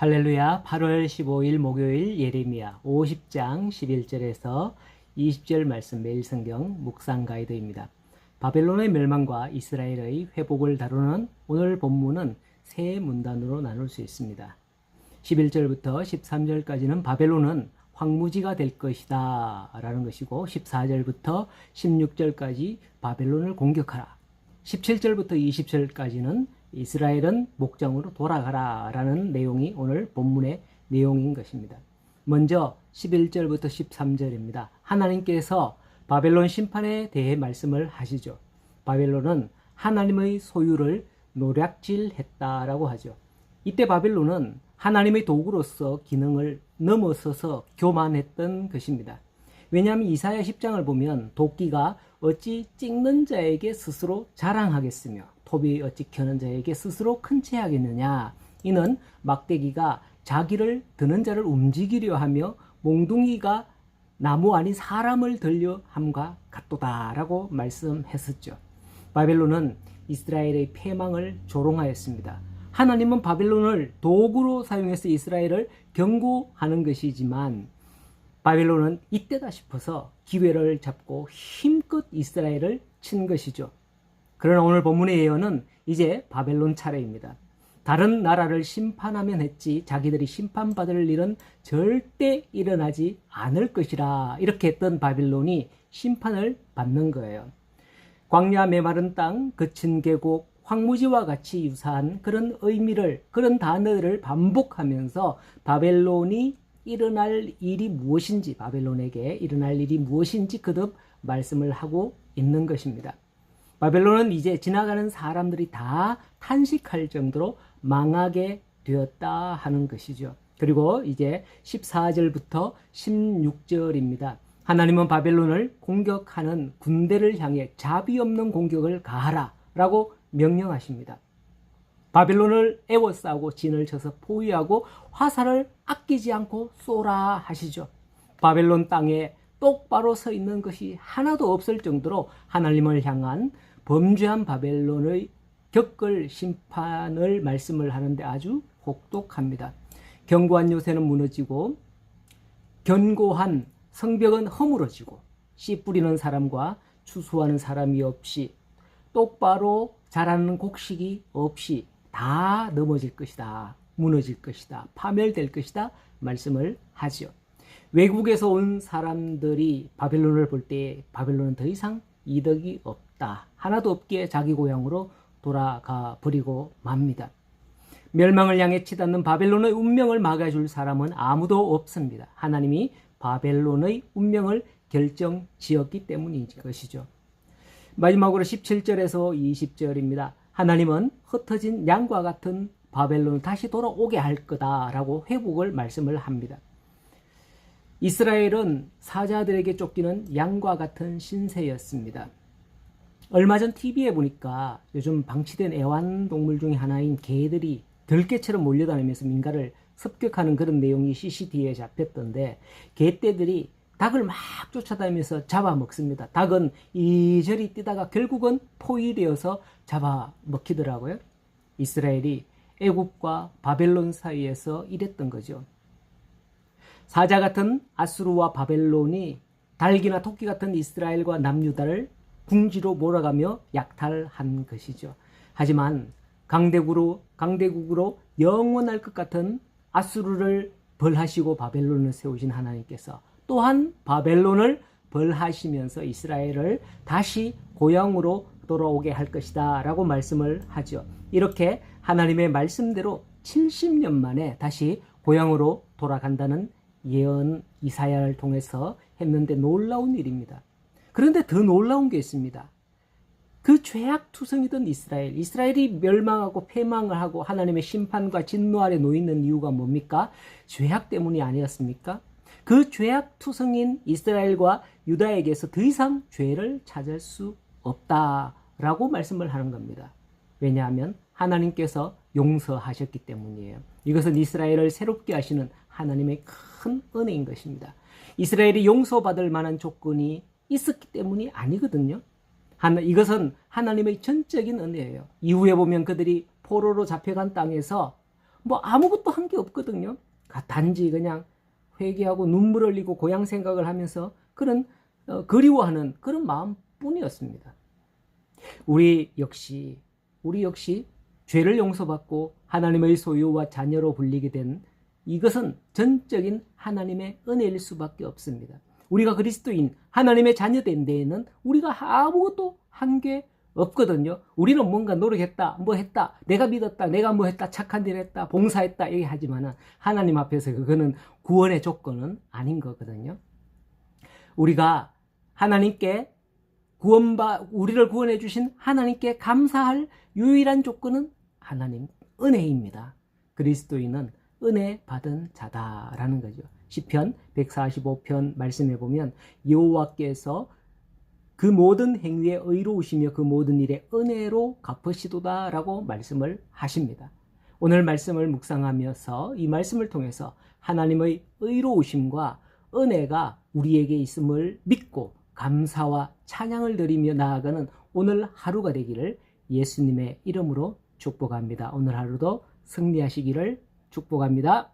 할렐루야. 8월 15일 목요일 예레미야 50장 11절에서 20절 말씀 매일 성경 묵상 가이드입니다. 바벨론의 멸망과 이스라엘의 회복을 다루는 오늘 본문은 세 문단으로 나눌 수 있습니다. 11절부터 13절까지는 바벨론은 황무지가 될 것이다 라는 것이고, 14절부터 16절까지 바벨론을 공격하라, 17절부터 20절까지는 이스라엘은 목장으로 돌아가라 라는 내용이 오늘 본문의 내용인 것입니다. 먼저 11절부터 13절입니다. 하나님께서 바벨론 심판에 대해 말씀을 하시죠. 바벨론은 하나님의 소유를 노략질했다라고 하죠. 이때 바벨론은 하나님의 도구로서 기능을 넘어서서 교만했던 것입니다. 왜냐하면 이사야 10장을 보면 도끼가 어찌 찍는 자에게 스스로 자랑하겠으며 톱이 어찌 켜는 자에게 스스로 큰 체하겠느냐. 이는 막대기가 자기를 드는 자를 움직이려 하며 몽둥이가 나무 아닌 사람을 들려 함과 같도다라고 말씀했었죠. 바벨론은 이스라엘의 패망을 조롱하였습니다. 하나님은 바벨론을 도구로 사용해서 이스라엘을 경고하는 것이지만 바벨론은 이때다 싶어서 기회를 잡고 힘껏 이스라엘을 친 것이죠. 그러나 오늘 본문의 예언은 이제 바벨론 차례입니다. 다른 나라를 심판하면 했지 자기들이 심판받을 일은 절대 일어나지 않을 것이라, 이렇게 했던 바벨론이 심판을 받는 거예요. 광야 메마른 땅, 거친 계곡, 황무지와 같이 유사한 그런 의미를, 그런 단어를 반복하면서 바벨론이 일어날 일이 무엇인지, 바벨론에게 일어날 일이 무엇인지 거듭 말씀을 하고 있는 것입니다. 바벨론은 이제 지나가는 사람들이 다 탄식할 정도로 망하게 되었다 하는 것이죠. 그리고 이제 14절부터 16절입니다. 하나님은 바벨론을 공격하는 군대를 향해 자비 없는 공격을 가하라 라고 명령하십니다. 바벨론을 애워싸고 진을 쳐서 포위하고 화살을 아끼지 않고 쏘라 하시죠. 바벨론 땅에 똑바로 서 있는 것이 하나도 없을 정도로 하나님을 향한 범죄한 바벨론의 겪을 심판을 말씀을 하는데 아주 혹독합니다. 견고한 요새는 무너지고 견고한 성벽은 허물어지고 씨 뿌리는 사람과 추수하는 사람이 없이 똑바로 자라는 곡식이 없이 다 넘어질 것이다, 무너질 것이다, 파멸될 것이다 말씀을 하죠. 외국에서 온 사람들이 바벨론을 볼 때 바벨론은 더 이상 이득이 없다, 하나도 없기에 자기 고향으로 돌아가 버리고 맙니다. 멸망을 향해 치닫는 바벨론의 운명을 막아줄 사람은 아무도 없습니다. 하나님이 바벨론의 운명을 결정지었기 때문인 것이죠. 마지막으로 17절에서 20절입니다. 하나님은 흩어진 양과 같은 바벨론을 다시 돌아오게 할 거다라고 회복을 말씀을 합니다. 이스라엘은 사자들에게 쫓기는 양과 같은 신세였습니다. 얼마 전 TV에 보니까 요즘 방치된 애완동물 중에 하나인 개들이 들개처럼 몰려다니면서 민가를 습격하는 그런 내용이 CCTV에 잡혔던데, 개떼들이 닭을 막 쫓아다니면서 잡아먹습니다. 닭은 이리저리 뛰다가 결국은 포위되어서 잡아먹히더라고요. 이스라엘이 애굽과 바벨론 사이에서 이랬던 거죠. 사자 같은 아수르와 바벨론이 닭이나 토끼 같은 이스라엘과 남유다를 궁지로 몰아가며 약탈한 것이죠. 하지만 강대국으로 영원할 것 같은 아수르를 벌하시고 바벨론을 세우신 하나님께서 또한 바벨론을 벌하시면서 이스라엘을 다시 고향으로 돌아오게 할 것이다 라고 말씀을 하죠. 이렇게 하나님의 말씀대로 70년 만에 다시 고향으로 돌아간다는 예언 이사야를 통해서 했는데 놀라운 일입니다. 그런데 더 놀라운 게 있습니다. 그 죄악투성이던 이스라엘이 멸망하고 패망을 하고 하나님의 심판과 진노 아래 놓이는 이유가 뭡니까? 죄악 때문이 아니었습니까? 그 죄악투성인 이스라엘과 유다에게서 더 이상 죄를 찾을 수 없다라고 말씀을 하는 겁니다. 왜냐하면 하나님께서 용서하셨기 때문이에요. 이것은 이스라엘을 새롭게 하시는 하나님의 큰 은혜인 것입니다. 이스라엘이 용서받을 만한 조건이 있었기 때문이 아니거든요. 이것은 하나님의 전적인 은혜예요. 이후에 보면 그들이 포로로 잡혀간 땅에서 뭐 아무것도 한 게 없거든요. 단지 그냥 회개하고 눈물 흘리고 고향 생각을 하면서 그런 그리워하는 그런 마음뿐이었습니다. 우리 역시 죄를 용서받고 하나님의 소유와 자녀로 불리게 된 이것은 전적인 하나님의 은혜일 수밖에 없습니다. 우리가 그리스도인 하나님의 자녀된 데에는 우리가 아무것도 한 게 없거든요. 우리는 뭔가 노력했다, 뭐 했다, 내가 믿었다, 내가 뭐 했다, 착한 일 했다, 봉사했다 얘기하지만은 하나님 앞에서 그거는 구원의 조건은 아닌 거거든요. 우리가 하나님께 우리를 구원해 주신 하나님께 감사할 유일한 조건은 하나님 은혜입니다. 그리스도인은 은혜 받은 자다라는 거죠. 시편 145편 말씀해 보면 여호와께서 그 모든 행위에 의로우시며 그 모든 일에 은혜로 갚으시도다라고 말씀을 하십니다. 오늘 말씀을 묵상하면서 이 말씀을 통해서 하나님의 의로우심과 은혜가 우리에게 있음을 믿고 감사와 찬양을 드리며 나아가는 오늘 하루가 되기를 예수님의 이름으로 축복합니다. 오늘 하루도 승리하시기를 축복합니다.